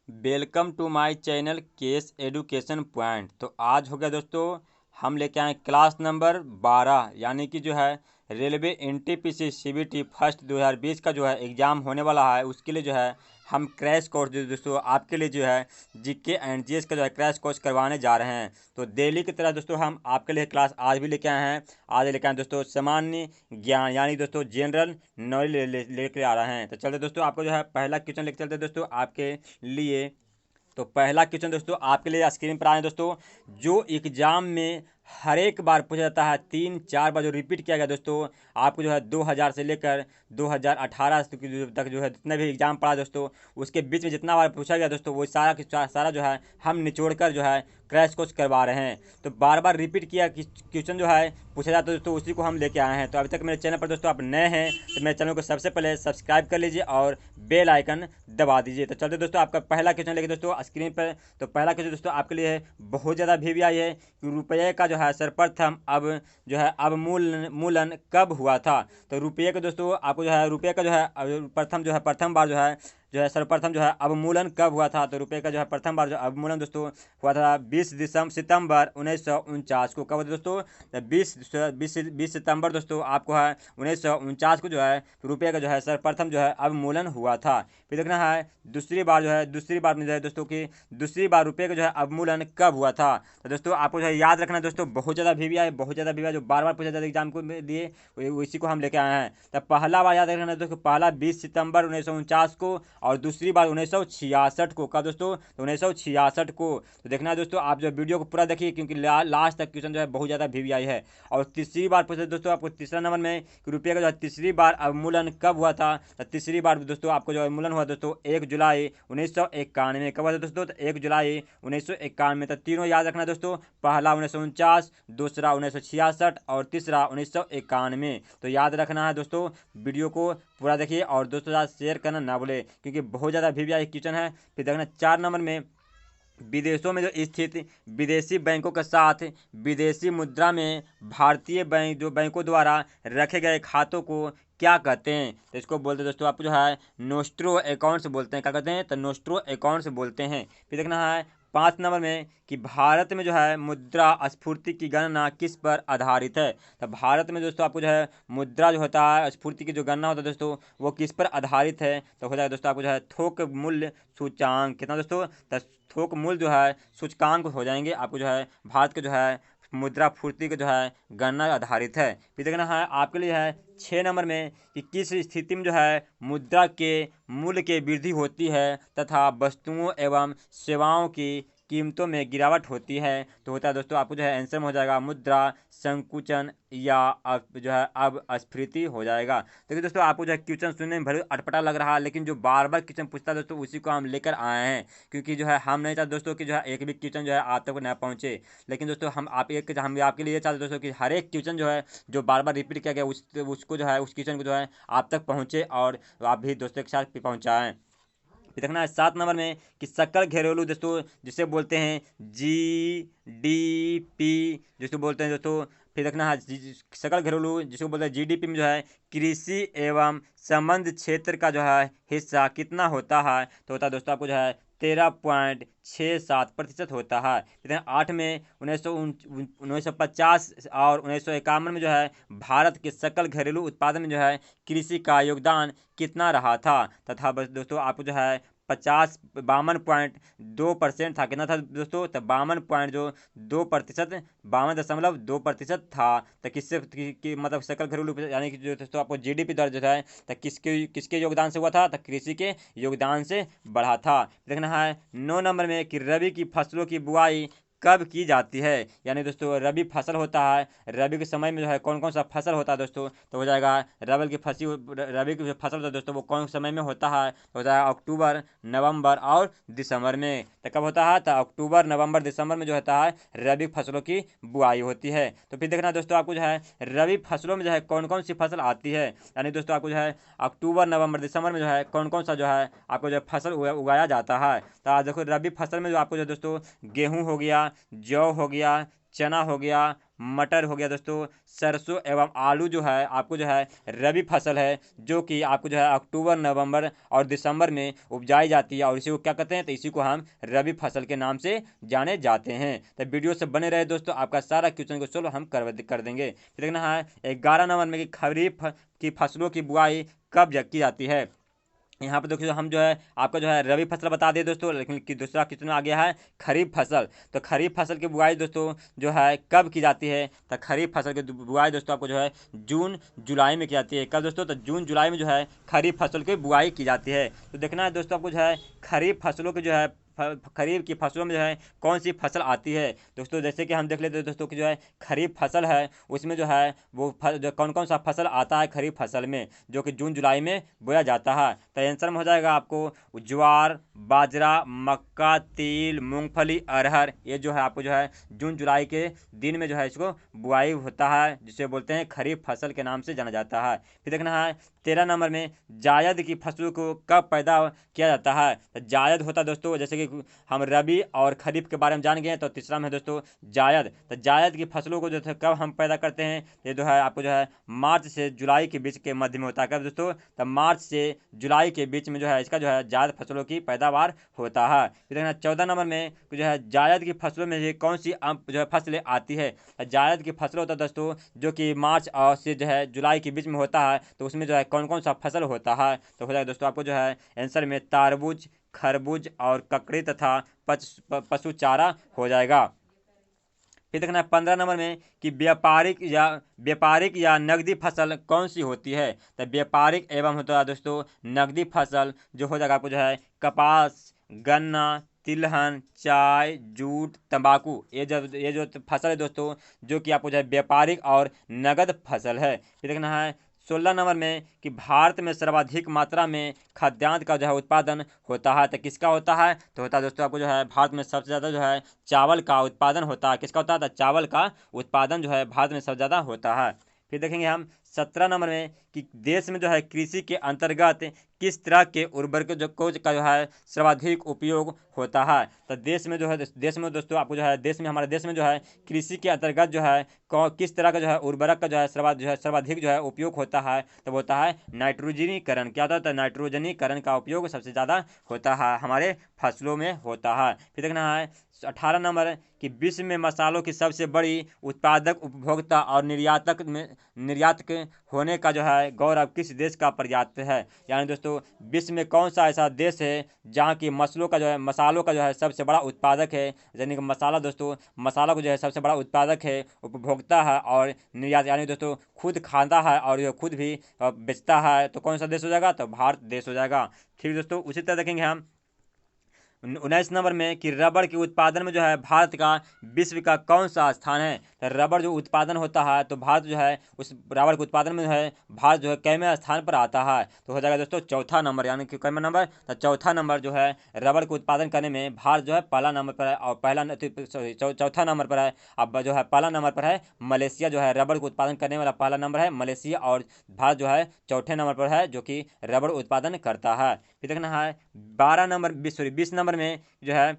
Welcome to my channel case education point. तो आज हो गया दोस्तों, हम लेके आए क्लास नंबर 12 यानी कि जो है रेलवे एनटीपीसी सीबीटी फर्स्ट 2020 का जो है एग्ज़ाम होने वाला है। उसके लिए जो है हम क्रैश कोर्स जो दोस्तों आपके लिए जो है जीके एंड जीएस का जो है क्रैश कोर्स करवाने जा रहे हैं। तो डेली की तरह दोस्तों हम आपके लिए क्लास आज भी लेके आए हैं। आज लेके आए दोस्तों सामान्य ज्ञान यानी दोस्तों जनरल नॉलेज लेके आ रहे हैं। तो चलते दोस्तों आपको जो है पहला क्वेश्चन लेके चलते दोस्तों आपके लिए। तो पहला क्वेश्चन दोस्तों आपके लिए स्क्रीन पर आए दोस्तों, जो एग्जाम में हर एक बार पूछा जाता है, 3-4 बार जो रिपीट किया गया दोस्तों, आपको जो है 2000 से लेकर 2018 तक जो है जितना भी एग्जाम पड़ा दोस्तों, उसके बीच में जितना बार पूछा गया दोस्तों वो सारा जो है हम निचोड़ कर जो है क्रैश कोर्स करवा रहे हैं। तो बार बार रिपीट किया क्वेश्चन जो है पूछा जाता है दोस्तों, उसी को हम लेके आए हैं। तो अभी तक मेरे चैनल पर दोस्तों आप नए हैं तो मेरे चैनल को सबसे पहले सब्सक्राइब कर लीजिए और बेल आइकन दबा दीजिए। तो चलते दोस्तों आपका पहला क्वेश्चन लेके दोस्तों स्क्रीन पर। तो पहला क्वेश्चन दोस्तों आपके लिए बहुत ज़्यादा वीवीआई है कि रुपये का जो है सर्वप्रथम अब जो है अवमूल्यन कब हुआ था। तो रुपये का दोस्तों आपको जो है रुपये का जो है प्रथम बार जो है सर्वप्रथम जो है अवमूल्यन कब हुआ था। तो रुपये का जो है प्रथम बार जो अवमूल्यन दोस्तों हुआ था 20 सितंबर 1949 को। कब हुआ था दोस्तों? 20 सितंबर दोस्तों आपको है 1949 को जो है रुपये का जो है सर्वप्रथम जो है अवमूल्यन हुआ था। फिर देखना है दूसरी बार में जो है दोस्तों की दूसरी बार रुपये का जो है अवमूल्यन कब हुआ था। तो दोस्तों आपको जो है याद रखना है दोस्तों, बहुत ज़्यादा वीवीआई जो बार बार पूछा जाता है एग्जाम को दिए उसी को हम लेके आए हैं। तो पहला बार याद रखना है दोस्तों, पहला 20 सितंबर 1949 को और दूसरी बार 1966 को। कब दोस्तों? तो 1966 को। तो देखना है दोस्तों आप जो वीडियो को पूरा देखिए क्योंकि लास्ट तक क्वेश्चन जो है बहुत ज़्यादा वीवीआई है। और तीसरी बार पूछे दोस्तों आपको तीसरा नंबर में कि रुपये का जो है तीसरी बार अवमूल्यन कब हुआ था। तो तीसरी बार दोस्तों आपको जो अवमूल्यन हुआ दोस्तों 1 जुलाई 1991 कब हुआ था दोस्तों? तो 1 जुलाई 1991। तो तीनों याद रखना दोस्तों, पहला 1949, दूसरा 1966 और तीसरा 1991। तो याद रखना है दोस्तों, वीडियो को पूरा देखिए और दोस्तों के साथ शेयर करना ना भूले क्योंकि बहुत ज़्यादा वीवीआई क्वेश्चन है। फिर देखना 4 नंबर में विदेशों में जो स्थित विदेशी बैंकों के साथ विदेशी मुद्रा में भारतीय बैंकों द्वारा रखे गए खातों को क्या कहते हैं। तो इसको बोलते हैं दोस्तों आपको जो है नोस्ट्रो अकाउंट्स बोलते हैं। क्या कहते हैं? तो नोस्ट्रो अकाउंट्स बोलते हैं। फिर देखना है 5 नंबर में कि भारत में जो है मुद्रा स्फूर्ति की गणना किस पर आधारित है। तो भारत में दोस्तों आपको जो है मुद्रा जो होता है स्फूर्ति की जो गणना होता है दोस्तों वो किस पर आधारित है। तो हो जाएगा दोस्तों आपको जो है थोक मूल्य सूचांक। कितना दोस्तों? तो थोक मूल्य जो है सूचकांक हो जाएंगे आपको जो है भारत के जो है मुद्रा फूर्ति के जो है गणना आधारित है। फिर देखना है आपके लिए है 6 नंबर में कि किस स्थिति में जो है मुद्रा के मूल्य के वृद्धि होती है तथा वस्तुओं एवं सेवाओं की कीमतों में गिरावट होती है। तो होता है दोस्तों आपको जो है आंसर में हो जाएगा मुद्रा संकुचन या अब जो है अब स्फीति हो जाएगा। देखिए दोस्तों आपको जो है क्वेश्चन सुनने में भले अटपटा लग रहा है लेकिन जो बार बार क्वेश्चन पूछता है दोस्तों उसी को हम लेकर आए हैं क्योंकि जो है हम नहीं चाहते दोस्तों कि जो है एक भी क्वेश्चन जो है आप तक न पहुंचे। लेकिन दोस्तों हम आपके लिए चाहते दोस्तों कि हर एक क्वेश्चन जो है जो बार बार रिपीट किया गया उसको जो है उस क्वेश्चन को जो है आप तक पहुंचे और आप भी दोस्तों के साथ पहुंचाएं। फिर देखना है 7 नंबर में कि सकल घरेलू दोस्तों जिसे बोलते हैं जीडीपी जिसको बोलते हैं दोस्तों। फिर देखना है सकल घरेलू जिसको बोलते हैं जीडीपी में जो है कृषि एवं संबंध क्षेत्र का जो है हिस्सा कितना होता है। तो होता है दोस्तों आपको जो है 13.67% होता है। फिर 8 में 1950 और 1951 में जो है भारत के सकल घरेलू उत्पादन में जो है कृषि का योगदान कितना रहा था। तथा बस दोस्तों आपको जो है 52.2% था। कितना था दोस्तों? तो 52.2%, 52.2% था। तो किससे मतलब सकल घरेलू यानी कि जो दोस्तों आपको जीडीपी दर जो है तो किसके योगदान से हुआ था? तो कृषि के योगदान से बढ़ा था। देखना है 9 नंबर में कि रबी की फसलों की बुआई कब की जाती है। यानी दोस्तों रबी फसल होता है, रबी के समय में जो है कौन कौन सा फसल होता है दोस्तों। तो हो जाएगा रबी की फसल होता है दोस्तों वो कौन समय में होता है। तो हो जाएगा अक्टूबर, नवंबर और दिसंबर में। तो कब होता है? तो अक्टूबर, नवंबर, दिसंबर में जो होता है रबी फसलों की बुआई होती है। तो फिर देखना दोस्तों आपको जो है रबी फसलों में जो है कौन कौन सी फसल आती है। यानी दोस्तों आपको जो है अक्टूबर, नवंबर, दिसंबर में जो है कौन कौन सा जो है आपको जो है फसल उगाया जाता है। तो आज देखो रबी फसल में जो आपको जो दोस्तों गेहूँ हो गया, जौ हो गया, चना हो गया, मटर हो गया दोस्तों, सरसों एवं आलू जो है आपको जो है रबी फसल है, जो कि आपको जो है अक्टूबर, नवंबर और दिसंबर में उपजाई जाती है और इसी को क्या कहते हैं, तो इसी को हम रबी फसल के नाम से जाने जाते हैं। तो वीडियो से बने रहे दोस्तों, आपका सारा क्वेश्चन को सोल्व हम कर देंगे। फिर देखना है 11 नंबर में कि खरीफ की फसलों की बुआई कब की जाती है। यहाँ पे देखिए हम जो है आपका जो है रबी फसल बता दिए दोस्तों, लेकिन कि दूसरा क्वेश्चन आ गया है खरीफ फसल। तो खरीफ फसल की बुआई दोस्तों जो है कब की जाती है, तो खरीफ फसल की बुआई दोस्तों आपको जो है जून जुलाई में की जाती है। कब दोस्तों, तो जून जुलाई में जो है खरीफ फसल की बुआई की जाती है। तो देखना है दोस्तों आपको जो है खरीफ फसलों की जो है खरीफ की फसलों में जो है कौन सी फसल आती है दोस्तों। जैसे कि हम देख लेते हैं दोस्तों कि जो है खरीफ फसल है उसमें जो है वो जो कौन कौन सा फसल आता है खरीफ फसल में, जो कि जून जुलाई में बोया जाता है। तो आंसर में हो जाएगा आपको ज्वार, बाजरा, मक्का, तिल, मूंगफली, अरहर। ये जो है आपको जो है जून जुलाई के दिन में जो है इसको बुआई होता है, जिसे बोलते हैं खरीफ फसल के नाम से जाना जाता है। फिर देखना है 13 नंबर में जायद की फसलों को कब पैदा किया जाता है। तो जायद होता है दोस्तों, जैसे कि हम रबी और खरीफ के बारे में जान गए, तो तीसरा में है दोस्तों जायद। तो जायद की फसलों को जो है कब हम पैदा करते हैं, ये जो है आपको जो है मार्च से जुलाई के बीच के मध्य में होता है। कब दोस्तों, तो मार्च से जुलाई के बीच में जो है इसका जो है जायद फसलों की पैदावार होता है। फिर देखना 14 नंबर में जो है जायद की फसलों में कौन सी जो है फसलें आती है। जायद की फसल होता है दोस्तों जो कि मार्च और से जो है जुलाई के बीच में होता है, तो उसमें जो है कौन कौन सा फसल होता है, तो हो जाएगा दोस्तों आपको जो है आंसर में तारबूज, खरबूज और ककड़ी तथा पशु चारा हो जाएगा। फिर देखना है 15 नंबर में कि व्यापारिक या नगदी फसल कौन सी होती है। तो व्यापारिक एवं होता है दोस्तों नगदी फसल जो हो जाएगा आपको जो है कपास, गन्ना, तिलहन, चाय, जूट, तंबाकू। ये जो फसल है दोस्तों जो कि आपको जो है व्यापारिक और नगद फसल है। फिर देखना है 16 नंबर में कि भारत में सर्वाधिक मात्रा में खाद्यान्न का जो है उत्पादन होता है। तो किसका होता है, तो होता है दोस्तों आपको जो है भारत में सबसे ज़्यादा जो है चावल का उत्पादन होता है। किसका होता है, तो चावल का उत्पादन जो है भारत में सबसे ज़्यादा होता है। फिर देखेंगे हम 17 नंबर में कि देश में जो है कृषि के अंतर्गत किस तरह के उर्वरक का जो है सर्वाधिक उपयोग होता है। तो देश में जो है देश में दोस्तों आपको जो है हमारे देश में जो है कृषि के अंतर्गत जो है किस तरह का जो है उर्वरक का जो है सर्वाधिक जो है उपयोग होता है, तो होता है नाइट्रोजनीकरण। क्या होता है, नाइट्रोजनीकरण का उपयोग सबसे ज़्यादा होता है हमारे फसलों में होता है। फिर देखना है 18 नंबर कि विश्व में मसालों की सबसे बड़ी उत्पादक, उपभोक्ता और निर्यात के होने का जो है गौरव किस देश का पर्याप्त है। यानी दोस्तों विश्व में कौन सा ऐसा देश है जहाँ की मसालों का जो है सबसे बड़ा उत्पादक है। यानी कि मसाला को जो है सबसे बड़ा उत्पादक है, उपभोक्ता है और निर्यात, यानी दोस्तों खुद खाता है और ये खुद भी बेचता है। तो कौन सा देश हो जाएगा, तो भारत देश हो जाएगा। ठीक दोस्तों, उसी तरह देखेंगे हम 19 नंबर में कि रबड़ के उत्पादन में जो है भारत का विश्व का कौन सा स्थान है। तो रबड़ जो उत्पादन होता है तो भारत जो है उस रबड़ के उत्पादन में जो है भारत जो है कैवें स्थान पर आता है, तो हो जाएगा दोस्तों चौथा नंबर। यानी कि कैवें नंबर, तो चौथा नंबर जो है रबड़ को उत्पादन करने में भारत जो है पहला नंबर पर है और चौथा नंबर पर है। अब जो है पहला नंबर पर है मलेशिया, जो है रबड़ को उत्पादन करने वाला पहला नंबर है मलेशिया, और भारत जो है चौथे नंबर पर है जो कि रबड़ उत्पादन करता है। फिर देखना है 20 नंबर में जो है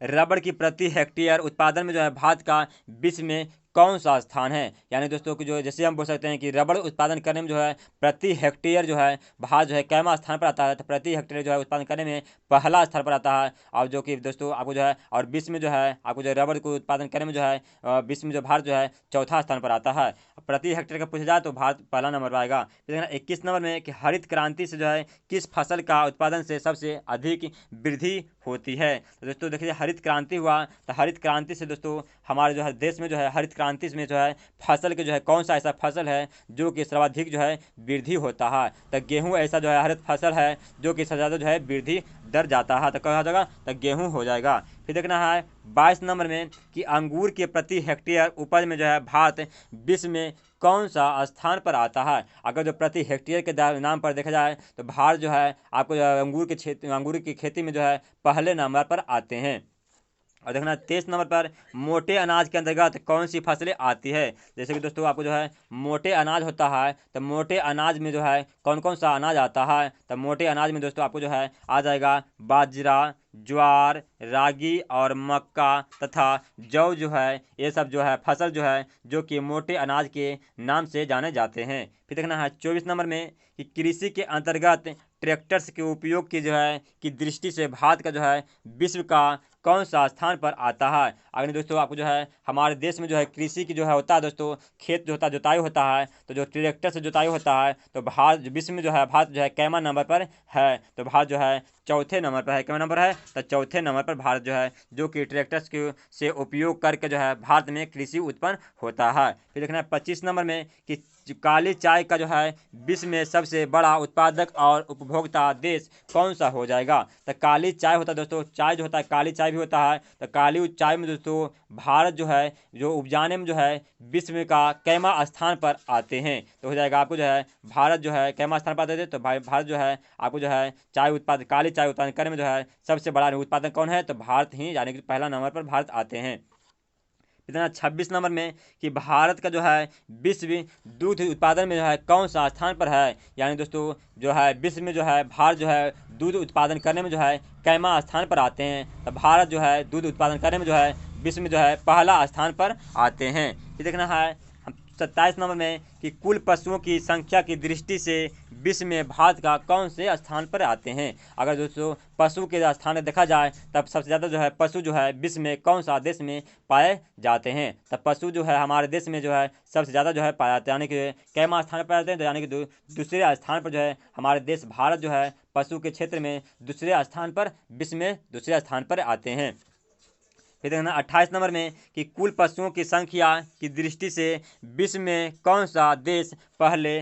रबड़ की प्रति हेक्टेयर उत्पादन में जो है भारत का विश्व में कौन सा स्थान है। यानी दोस्तों कि जो जैसे हम बोल सकते हैं कि रबड़ उत्पादन करने में जो है प्रति हेक्टेयर जो है भारत जो है कैमा स्थान पर आता है, तो प्रति हेक्टेयर जो है उत्पादन करने में पहला स्थान पर आता है। और जो कि दोस्तों आपको जो है और विश्व में जो है आपको जो है रबड़ को उत्पादन करने में जो है विश्व में जो भारत जो है चौथा स्थान पर आता है। प्रति हेक्टेयर का पूछा जाए तो भारत पहला नंबर पर आएगा। फिर 21 नंबर में कि हरित क्रांति से जो है किस फसल का उत्पादन से सबसे अधिक वृद्धि होती है। तो दोस्तों देखिए हरित क्रांति हुआ, तो हरित क्रांति से दोस्तों हमारे जो है देश में जो है हरित क्रांति में जो है फसल के जो है कौन सा ऐसा फसल है जो कि सर्वाधिक जो है वृद्धि होता है। तो गेहूं ऐसा जो है हरित फसल है जो कि सबसे ज़्यादा जो है वृद्धि दर जाता है, तो क्या हो जाएगा, तो गेहूं हो जाएगा। फिर देखना है 22 नंबर में कि अंगूर के प्रति हेक्टेयर उपज में जो है भारत विश्व में कौन सा स्थान पर आता है। अगर जो प्रति हेक्टेयर के नाम पर देखा जाए तो भारत जो है आपको जो है अंगूर की खेती में जो है पहले नंबर पर आते हैं। और देखना 23 नंबर पर मोटे अनाज के अंतर्गत कौन सी फसलें आती है। जैसे कि दोस्तों आपको जो है मोटे अनाज होता है, तो मोटे अनाज में जो है कौन कौन सा अनाज आता है, तो मोटे अनाज में दोस्तों आपको जो है आ जाएगा बाजरा, ज्वार, रागी और मक्का तथा जौ जो है, ये सब जो है फसल जो है जो कि मोटे अनाज के नाम से जाने जाते हैं। फिर देखना है 24 नंबर में कि कृषि के अंतर्गत ट्रैक्टर्स के उपयोग की जो है की दृष्टि से भारत का जो है विश्व का कौन सा स्थान पर आता है। अगर दोस्तों आपको जो है हमारे देश में जो है कृषि की जो है होता है दोस्तों, खेत जो होता है जुताई होता है, तो जो ट्रैक्टर से जुताई होता है तो भारत विश्व में जो है भारत जो है कैमा नंबर पर है, तो भारत जो है चौथे नंबर पर है। कैमा नंबर है, तो चौथे नंबर पर भारत जो है जो कि ट्रैक्टर्स के से उपयोग करके जो है भारत में कृषि उत्पन्न होता है। फिर देखना है 25 नंबर में कि काली चाय का जो है विश्व में सबसे बड़ा उत्पादक और उपभोक्ता देश कौन सा हो जाएगा। तो काली चाय होता है दोस्तों, चाय जो होता है काली चाय भी होता है, तो काली चाय में दोस्तों भारत जो है जो उपजाने में जो है विश्व में का कैमा स्थान पर आते हैं, तो हो जाएगा आपको जो है भारत जो है कैमा स्थान पर आते थे, तो भारत जो है आपको जो है चाय उत्पादन काली चाय उत्पादन करने में जो है सबसे बड़ा उत्पादन कौन है, तो भारत ही, यानी कि पहला नंबर पर भारत आते हैं। इतना 26 नंबर में कि भारत का जो है विश्व दूध उत्पादन में जो है कौन सा स्थान पर है, यानी दोस्तों जो है विश्व में जो है भारत जो है दूध उत्पादन करने में जो है कैमा स्थान पर आते हैं, तो भारत जो है दूध उत्पादन करने में जो है विश्व में जो है पहला स्थान पर आते हैं। ये देखना है 27 नंबर में कि कुल पशुओं की संख्या की दृष्टि से विश्व में भारत का कौन से स्थान पर आते हैं। अगर दोस्तों पशु के स्थान में देखा जाए तब सबसे ज़्यादा जो है पशु जो है विश्व में कौन सा देश में पाए जाते हैं, तब पशु जो है हमारे देश में जो है सबसे ज़्यादा जो है पाए जाते हैं, यानी कि कैमा स्थान पर पाए जाते हैं, तो यानी कि दूसरे स्थान पर जो है हमारे देश भारत जो है पशु के क्षेत्र में दूसरे स्थान पर विश्व में दूसरे स्थान पर आते हैं। फिर देखना 28 नंबर में कि कुल पशुओं की संख्या की दृष्टि से विश्व में कौन सा देश पहले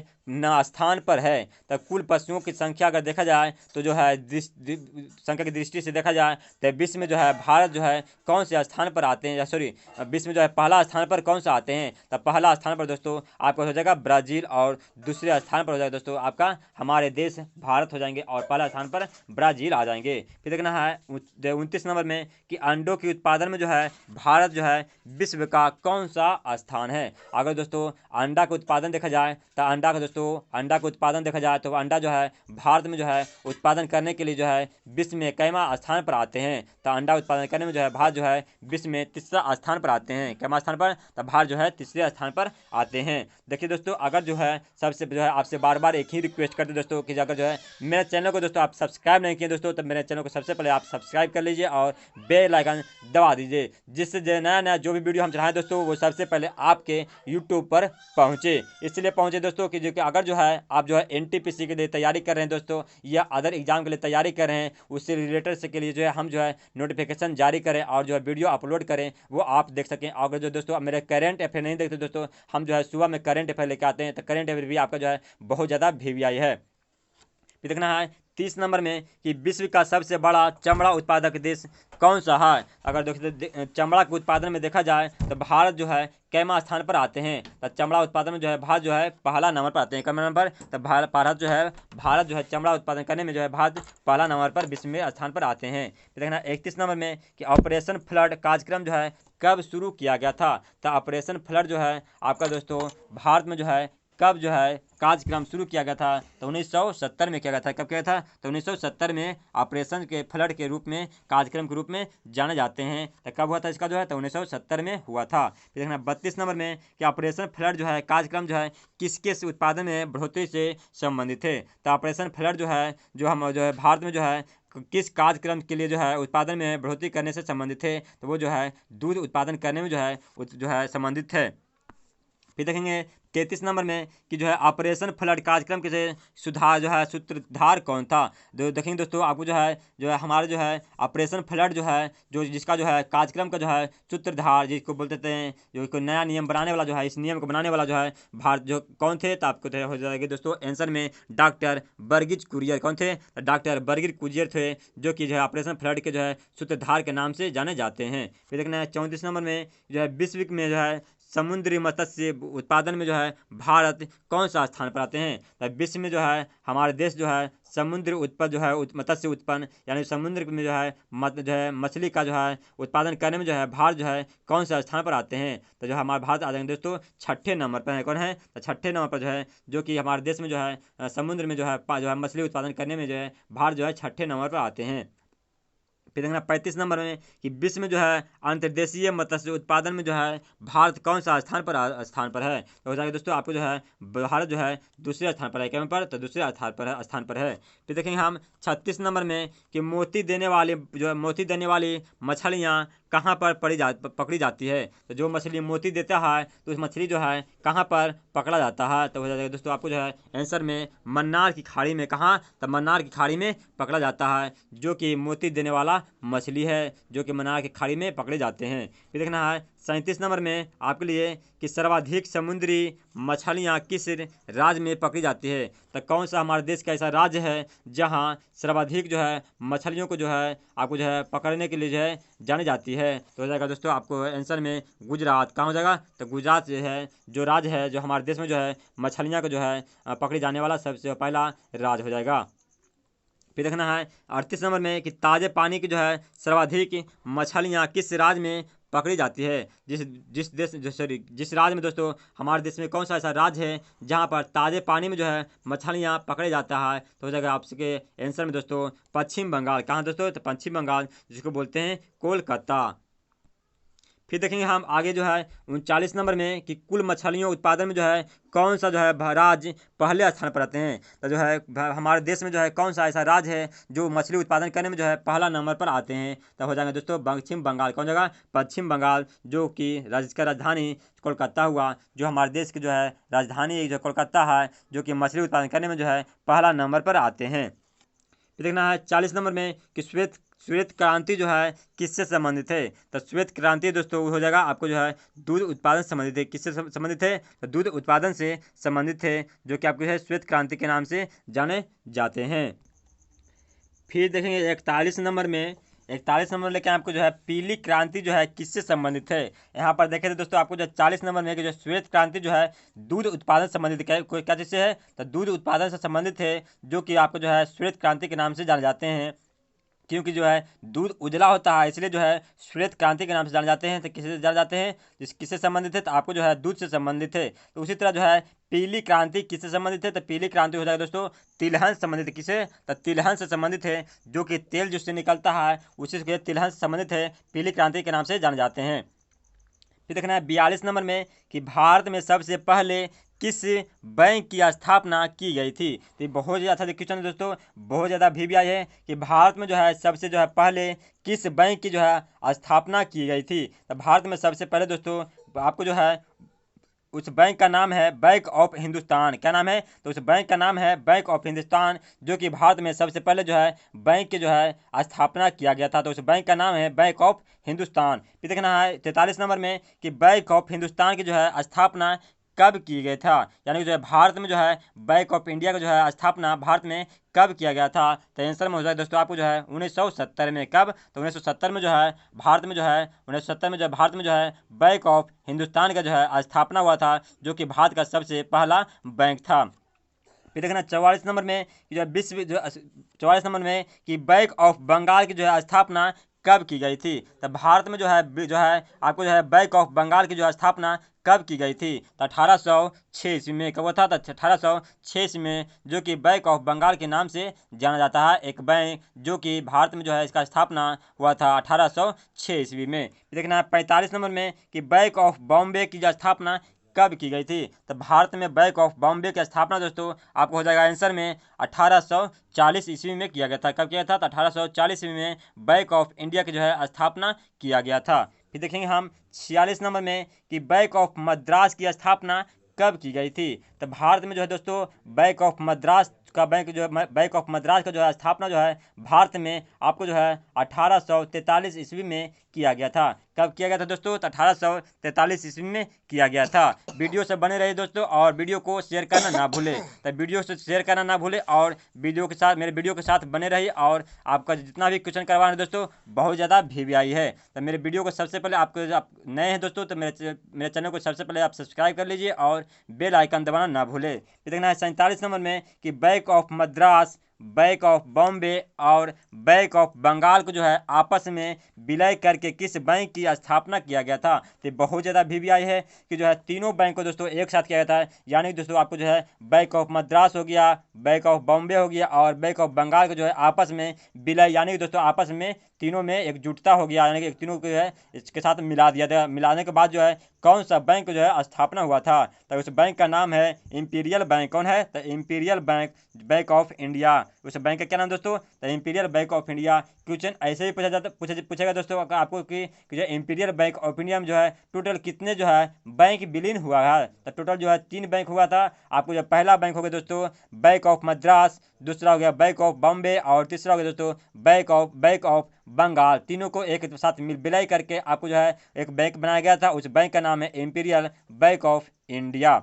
स्थान पर है। तो कुल पशुओं की संख्या अगर देखा जाए तो जो है संख्या की दृष्टि से देखा जाए तो विश्व में जो है भारत जो है कौन से स्थान पर आते हैं, या सॉरी विश्व में जो है पहला स्थान पर कौन सा आते हैं, तो पहला स्थान पर दोस्तों आपका हो जाएगा ब्राज़ील, और दूसरे स्थान पर हो जाएगा दोस्तों आपका हमारे देश भारत हो जाएंगे, और पहला स्थान पर ब्राज़ील आ जाएंगे। फिर देखना है 29 नंबर में कि अंडों के उत्पादन में जो है भारत जो है विश्व का कौन सा स्थान है। अगर दोस्तों अंडा का उत्पादन देखा जाए तो अंडा का उत्पादन देखा जाए तो अंडा जो है भारत में जो है उत्पादन करने के लिए जो है विश्व में कैमा स्थान पर आते हैं, तो अंडा उत्पादन करने में जो है भारत जो है विश्व में तीसरा स्थान पर आते हैं। कैमा स्थान पर, तो भारत जो है तीसरे स्थान पर आते हैं। देखिए दोस्तों अगर जो है सबसे जो है आपसे बार बार एक ही रिक्वेस्ट करते दोस्तों कि अगर जो है मेरे चैनल को दोस्तों आप सब्सक्राइब नहीं किए दोस्तों, तो मेरे चैनल को सबसे पहले आप सब्सक्राइब कर लीजिए और बेल आइकन दबा दीजिए, जिससे जो नया जो भी वीडियो हम चढ़ाएं दोस्तों वो सबसे पहले आपके यूट्यूब पर पहुंचे। इसलिए पहुंचे दोस्तों कि जो कि अगर जो है आप जो है एनटीपीसी के लिए तैयारी कर रहे हैं दोस्तों, या अदर एग्जाम के लिए तैयारी कर रहे हैं, उससे रिलेटेड से के लिए जो है हम जो है नोटिफिकेशन जारी करें और जो है वीडियो अपलोड करें वो आप देख सकें। अगर जो दोस्तों मेरे करंट अफेयर नहीं देखते दोस्तों, हम जो है सुबह में करंट अफेयर लेकर आते हैं, तो करंट अफेयर भी आपका जो है बहुत ज़्यादा वीवीआई है। फिर देखना है 30 नंबर में कि विश्व का सबसे बड़ा चमड़ा उत्पादक देश कौन सा है। अगर देखिए चमड़ा के उत्पादन में देखा जाए तो भारत जो है कैमा स्थान पर आते हैं, तो चमड़ा उत्पादन में जो है भारत जो है पहला नंबर पर आते हैं। कैमा नंबर, तो भारत जो है चमड़ा उत्पादन करने में जो है भारत पहला नंबर पर विश्व में स्थान पर आते हैं। फिर देखना 31 नंबर में कि ऑपरेशन फ्लड कार्यक्रम जो है कब शुरू किया गया था। तो ऑपरेशन फ्लड जो है आपका दोस्तों भारत में जो है कब जो है कार्यक्रम शुरू किया गया था, तो 1970 में किया गया था। कब किया था, तो 1970 में ऑपरेशन के फ्लड के रूप में कार्यक्रम के रूप में जाने जाते हैं। तो कब हुआ था इसका जो है, तो 1970 में हुआ था। फिर देखना 32 नंबर में कि ऑपरेशन फ्लड जो है कार्यक्रम जो है किसके से उत्पादन में बढ़ोतरी से संबंधित है। तो ऑपरेशन फ्लड जो है हम जो है भारत में जो है किस कार्यक्रम के लिए जो है उत्पादन में बढ़ोतरी करने से संबंधित है, तो वो जो है दूध उत्पादन करने में जो है संबंधित है। फिर देखेंगे 33 नंबर में कि जो है ऑपरेशन फ्लड कार्यक्रम के सुधार जो है सूत्रधार कौन था। देखेंगे दोस्तों आपको जो है हमारे जो है ऑपरेशन फ्लड जो है जिसका जो है कार्यक्रम का जो है सूत्रधार जिसको बोलते हैं, जो कोई नया नियम बनाने वाला जो है, इस नियम को बनाने वाला जो है भारत जो कौन थे, तो आपको हो जाएगा दोस्तों आंसर में डॉक्टर बर्गिज कुरियर। कौन थे, तो डॉक्टर बर्गिज कुरियर थे, जो कि जो है ऑपरेशन फ्लड के जो है सूत्रधार के नाम से जाने जाते हैं। फिर देखना है 34 नंबर में जो है विश्व में जो है समुद्री मत्स्य उत्पादन में जो है भारत कौन सा स्थान पर आते हैं? तो विश्व में जो है हमारे देश जो है समुद्री उत्पन्न जो है मत्स्य उत्पन्न यानी समुद्र में जो है मछली का जो है उत्पादन करने में जो है भारत जो है कौन सा स्थान पर आते हैं? तो जो हमारे भारत आ जाएंगे दोस्तों छठे नंबर पर है। कौन है? तो छठे नंबर पर जो है जो कि हमारे देश में जो है समुद्र में जो है मछली उत्पादन करने में जो है भारत जो है छठे नंबर पर आते हैं। फिर देखना 35 नंबर में कि विश्व में जो है अंतर्देशीय मत्स्य उत्पादन में जो है भारत कौन सा स्थान पर है? तो हो जाएगा दोस्तों आपको जो है भारत जो है दूसरे स्थान पर है। क्या पर? तो दूसरे स्थान पर है। फिर देखेंगे हम 36 नंबर में कि मोती देने वाली मछलियाँ कहाँ पर पकड़ी जाती है? तो जो मछली मोती देता है तो उस मछली जो है कहाँ पर पकड़ा जाता है? तो हो जाएगा दोस्तों आपको जो है आंसर में मन्नार की खाड़ी में। कहाँ? तो मन्नार की खाड़ी में पकड़ा जाता है, जो कि मोती देने वाला मछली है, जो कि मन्नार की खाड़ी में पकड़े जाते हैं। फिर देखना है 37 नंबर में आपके लिए कि सर्वाधिक समुद्री मछलियाँ किस राज्य में पकड़ी जाती है? तो कौन सा हमारे देश का ऐसा राज्य है जहाँ सर्वाधिक जो है मछलियों को जो है आपको जो है पकड़ने के लिए जो है जानी जाती है? तो हो जाएगा दोस्तों आपको आंसर में गुजरात। कहाँ हो जाएगा? तो गुजरात जो है जो राज्य है जो हमारे देश में जो है मछलियाँ को जो है पकड़ी जाने वाला सबसे पहला राज्य हो जाएगा। फिर देखना है 38 नंबर में कि ताजे पानी की जो है सर्वाधिक मछलियाँ किस राज्य में पकड़ी जाती है? जिस राज्य में दोस्तों हमारे देश में कौन सा ऐसा राज्य है जहाँ पर ताजे पानी में जो है मछलियाँ पकड़े जाता है? तो हो जाएगा आपके आंसर में दोस्तों पश्चिम बंगाल। कहाँ दोस्तों? तो पश्चिम बंगाल, जिसको बोलते हैं कोलकाता। फिर देखेंगे हम आगे जो है 39 नंबर में कि कुल मछलियों उत्पादन में जो है कौन सा जो है राज्य पहले स्थान पर आते हैं? तो जो है हमारे देश में जो है कौन सा ऐसा राज्य है जो मछली उत्पादन करने में जो है पहला नंबर पर आते हैं? तो हो जाएंगे दोस्तों पश्चिम बंगाल। कौन जगह? पश्चिम बंगाल, जो कि राज्य का राजधानी कोलकाता हुआ। जो हमारे देश की जो है राजधानी जो कोलकाता है, जो कि मछली उत्पादन करने में जो है पहला नंबर पर आते हैं। फिर देखना है 40 नंबर में कि श्वेत क्रांति जो है किससे संबंधित है? तो श्वेत क्रांति दोस्तों हो जाएगा आपको जो है दूध उत्पादन संबंधित है। किससे संबंधित है? तो दूध उत्पादन से संबंधित है, जो कि आपको है श्वेत क्रांति के नाम से जाने जाते हैं। फिर देखेंगे 41 नंबर लेके आपको जो है पीली क्रांति जो है किससे संबंधित है? यहाँ पर देखें तो दोस्तों आपको जो 40 नंबर में जो श्वेत क्रांति जो है दूध उत्पादन संबंधित है। कोई क्या चीज़ से है? तो दूध उत्पादन से संबंधित है, जो कि आपको जो है श्वेत क्रांति के नाम से जाने जाते हैं। क्योंकि जो है दूध उजला होता है, इसलिए जो है श्वेत क्रांति के नाम से जाने जाते हैं। तो किससे जाने जाते हैं? किससे संबंधित है? तो आपको जो है दूध से संबंधित है। तो उसी तरह जो है पीली क्रांति किससे संबंधित है? तो पीली क्रांति हो जाएगा दोस्तों तिलहन से संबंधित है। किसे? तो तिलहन से संबंधित है, जो कि तेल जिससे निकलता है उसी से तिलहन से संबंधित है, पीली क्रांति के नाम से जाने जाते हैं। फिर देखना है 42 नंबर में कि भारत में सबसे पहले किस बैंक की स्थापना की गई थी? तो ये बहुत ज़्यादा अच्छा क्वेश्चन है दोस्तों, बहुत ज़्यादा भी आई है कि भारत में जो है सबसे जो है पहले किस बैंक की जो है स्थापना की गई थी? तो भारत में सबसे पहले दोस्तों आपको जो है उस बैंक का नाम है बैंक ऑफ हिंदुस्तान। क्या नाम है? तो उस बैंक का नाम है बैंक ऑफ हिंदुस्तान, जो कि भारत में सबसे पहले जो है बैंक की जो है स्थापना किया गया था। तो उस बैंक का नाम है बैंक ऑफ हिंदुस्तान। फिर देखना है 43 नंबर में कि बैंक ऑफ हिंदुस्तान की जो है स्थापना कब की गया था? यानी कि जो है भारत में जो है बैंक ऑफ इंडिया का जो है स्थापना भारत में कब किया गया था? तो आंसर में हो जाए दोस्तों आपको जो है 1970 में। कब? तो 1970 में जो है भारत में जो है 1970 में जो है भारत में जो है बैंक ऑफ हिंदुस्तान का जो है स्थापना हुआ था, जो कि भारत का सबसे पहला बैंक था। फिर देखना 44 नंबर में जो विश्व जो 44 नंबर में कि बैंक ऑफ बंगाल की जो है स्थापना कब की गई थी? तो भारत में जो है आपको जो है बैंक ऑफ बंगाल की जो है स्थापना कब की गई थी? तो 1806 ईस्वी में। कब हुआ था? तो 1806 ईस्वी में, जो कि बैंक ऑफ बंगाल के नाम से जाना जाता है एक बैंक, जो कि भारत में जो है इसका स्थापना हुआ था 1806 ईस्वी में। देखना है 45 नंबर में कि बैंक ऑफ बॉम्बे की जो स्थापना कब की गई थी? तो भारत में बैंक ऑफ बॉम्बे की स्थापना दोस्तों आपको हो जाएगा आंसर में 1840 ईस्वी में किया गया था। कब किया था? तो 1840 ईस्वी में बैंक ऑफ इंडिया की जो है स्थापना किया गया था। फिर देखेंगे हम 46 नंबर में कि बैंक ऑफ मद्रास की स्थापना कब की गई थी? तो भारत में जो है दोस्तों बैंक ऑफ मद्रास का बैंक ऑफ मद्रास का जो है स्थापना जो है भारत में आपको जो है 1843 ईस्वी में किया गया था। कब किया गया था दोस्तों? तो 1843 ईस्वी में किया गया था। वीडियो से बने रहिए दोस्तों और वीडियो को शेयर करना ना भूलें। तो वीडियो से शेयर करना ना भूलें और वीडियो के साथ मेरे वीडियो के साथ बने रहिए। और आपका जितना भी क्वेश्चन करवाना है दोस्तों बहुत ज़्यादा वीवीआई है। तो मेरे वीडियो को सबसे पहले आप नए हैं दोस्तों तो मेरे चैनल को सबसे पहले आप सब्सक्राइब कर लीजिए और बेल आइकन दबाना ना भूलें। फिर देखना है 47 नंबर में कि bank of Madras, bank of Bombay और बैंक ऑफ बंगाल को जो है आपस में विलय करके किस बैंक की स्थापना किया गया था? तो बहुत ज़्यादा वीवीआई है कि जो है तीनों बैंक को दोस्तों एक साथ किया गया था। यानी दोस्तों आपको जो है बैंक ऑफ मद्रास हो गया, बैंक ऑफ बॉम्बे हो गया और बैंक ऑफ बंगाल को जो है आपस में विलय, यानी कि दोस्तों आपस में तीनों में एकजुटता हो गया, यानी कि तीनों को जो है इसके साथ मिला दिया गया। मिलाने के बाद जो है कौन सा बैंक जो है स्थापना हुआ था? तो उस बैंक का नाम है इंपीरियल बैंक। कौन है? तो imperial bank, bank of India. उस बैंक का क्या नाम दोस्तों? तो imperial bank of India. Question ऐसे ही पूछेगा दोस्तों आपको कि जो इंपीरियल बैंक ऑफ इंडिया में जो है टोटल कितने जो है बैंक विलीन हुआ है? तो टोटल जो है 3 बैंक हुआ था। आपको जो पहला बैंक हो गया दोस्तों बैंक ऑफ मद्रास, दूसरा हो गया बैंक ऑफ बॉम्बे और तीसरा हो गया दोस्तों बैंक ऑफ बंगाल। तीनों को एक साथ विलय करके आपको जो है एक बैंक बनाया गया था। उस बैंक का नाम है इंपीरियल बैंक ऑफ इंडिया।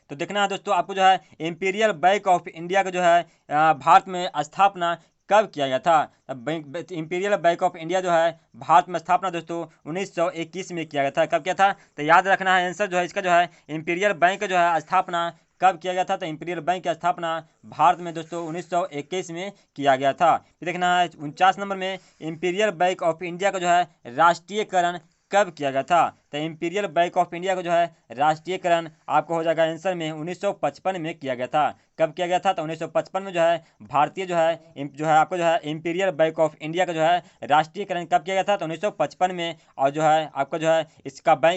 तो देखना है दोस्तों आपको जो है इंपीरियल बैंक ऑफ इंडिया का जो है भारत में स्थापना कब किया गया था? Bank imperial bank of India जो है भारत में स्थापना दोस्तों 1921 में किया गया था। कब किया था? तो याद रखना है आंसर जो है इसका जो है इंपीरियल बैंक जो है स्थापना कब किया गया था? तो इंपीरियल बैंक की स्थापना भारत में दोस्तों 1921 में किया गया था। फिर देखना है 49 नंबर में इंपीरियल बैंक ऑफ इंडिया का जो है राष्ट्रीयकरण कब किया गया था? तो इंपीरियल बैंक ऑफ इंडिया का जो है राष्ट्रीयकरण आपको हो जाएगा आंसर में 1955 में किया गया था। कब किया गया था? तो 1955 में जो है भारतीय जो है आपको जो है इंपीरियल बैंक ऑफ इंडिया का जो है राष्ट्रीयकरण कब किया गया था? तो 1955 में। और जो है आपका जो है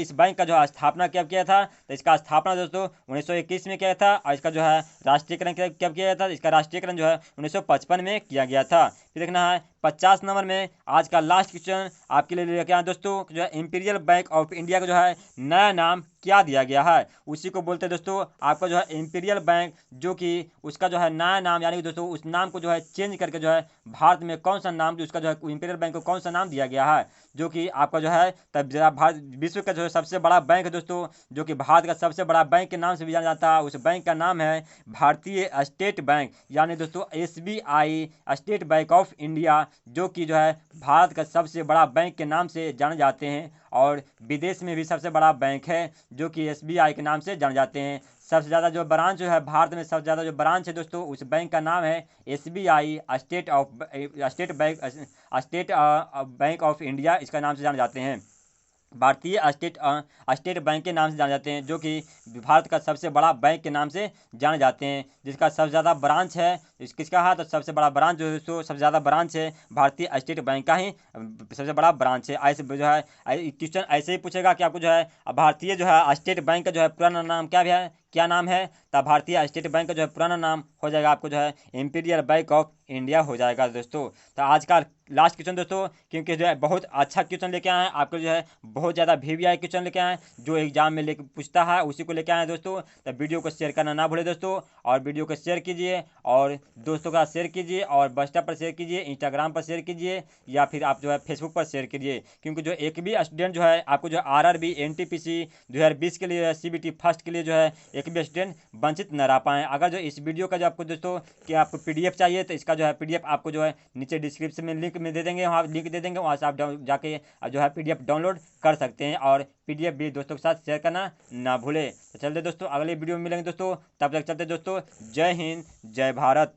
इस बैंक का जो है स्थापना कब किया था? तो इसका स्थापना दोस्तों 1921 में किया गया था और इसका जो है राष्ट्रीयकरण कब किया गया था? इसका राष्ट्रीयकरण जो है 1955 में किया गया था। फिर देखना है 50 नंबर में आज का लास्ट क्वेश्चन आपके लिए लेके आए दोस्तों जो है इंपीरियल बैंक ऑफ इंडिया का जो है नया नाम क्या दिया गया है? उसी को बोलते हैं दोस्तों आपका जो है इंपीरियल बैंक, जो कि उसका जो है नया नाम, यानी कि दोस्तों उस नाम को जो है चेंज करके जो है भारत में कौन सा नाम जो उसका जो है इंपीरियल बैंक को कौन सा नाम दिया गया है? जो कि आपका जो है तब भारत विश्व का जो है सबसे बड़ा बैंक है दोस्तों, जो कि भारत का सबसे बड़ा बैंक के नाम से भी जाना जाता है। उस बैंक का नाम है भारतीय स्टेट बैंक, यानी दोस्तों SBI state bank of India, जो कि जो है भारत का सबसे बड़ा बैंक के नाम से जाने जाते हैं और विदेश में भी सबसे बड़ा बैंक है जो कि SBI के नाम से जाने जाते हैं। सबसे ज़्यादा जो ब्रांच जो है भारत में सबसे ज़्यादा जो ब्रांच है दोस्तों उस बैंक का नाम है SBI state bank of India, इसका नाम से जाने जाते हैं। भारतीय स्टेट बैंक के नाम से जाने जाते हैं, जो कि भारत का सबसे बड़ा बैंक के नाम से जाने जाते हैं, जिसका सबसे ज़्यादा ब्रांच है। किसका है? तो सबसे बड़ा ब्रांच जो दोस्तों सबसे ज़्यादा ब्रांच है भारतीय स्टेट बैंक का ही सबसे बड़ा ब्रांच है। ऐसे जो है क्वेश्चन ऐसे ही पूछेगा कि आपको जो है भारतीय जो है स्टेट बैंक का जो है पुराना नाम क्या नाम है? तो भारतीय स्टेट बैंक का जो है पुराना नाम हो जाएगा आपको जो है इंपीरियल बैंक ऑफ इंडिया हो जाएगा दोस्तों। तो आज का लास्ट क्वेश्चन दोस्तों, क्योंकि जो है बहुत अच्छा क्वेश्चन लेके आए हैं आपको, जो है बहुत ज़्यादा वीवीआई क्वेश्चन लेके आए हैं जो एग्जाम में लेके पूछता है, उसी को लेके आए हैं दोस्तों। तो वीडियो को शेयर करना ना भूलें दोस्तों, और वीडियो को शेयर कीजिए और दोस्तों का शेयर कीजिए और व्हाट्सएप पर शेयर कीजिए, इंस्टाग्राम पर शेयर कीजिए या फिर आप जो है फेसबुक पर शेयर कीजिए। क्योंकि जो एक भी स्टूडेंट जो है आपको जो RRB NTPC 2020 के लिए CBT फर्स्ट के लिए जो है एक भी स्टूडेंट वंचित न रह पाएँ। अगर जो इस वीडियो का जो आपको दोस्तों कि आपको PDF चाहिए तो इसका जो है PDF आपको जो है नीचे डिस्क्रिप्शन में लिंक में दे देंगे, वहाँ लिंक दे देंगे, वहाँ से आप जाके जो है PDF डाउनलोड कर सकते हैं और PDF भी दोस्तों के साथ शेयर करना ना भूलें। तो चलते दोस्तों अगले वीडियो में मिलेंगे दोस्तों, तब तक चलते दोस्तों, जय हिंद जय भारत।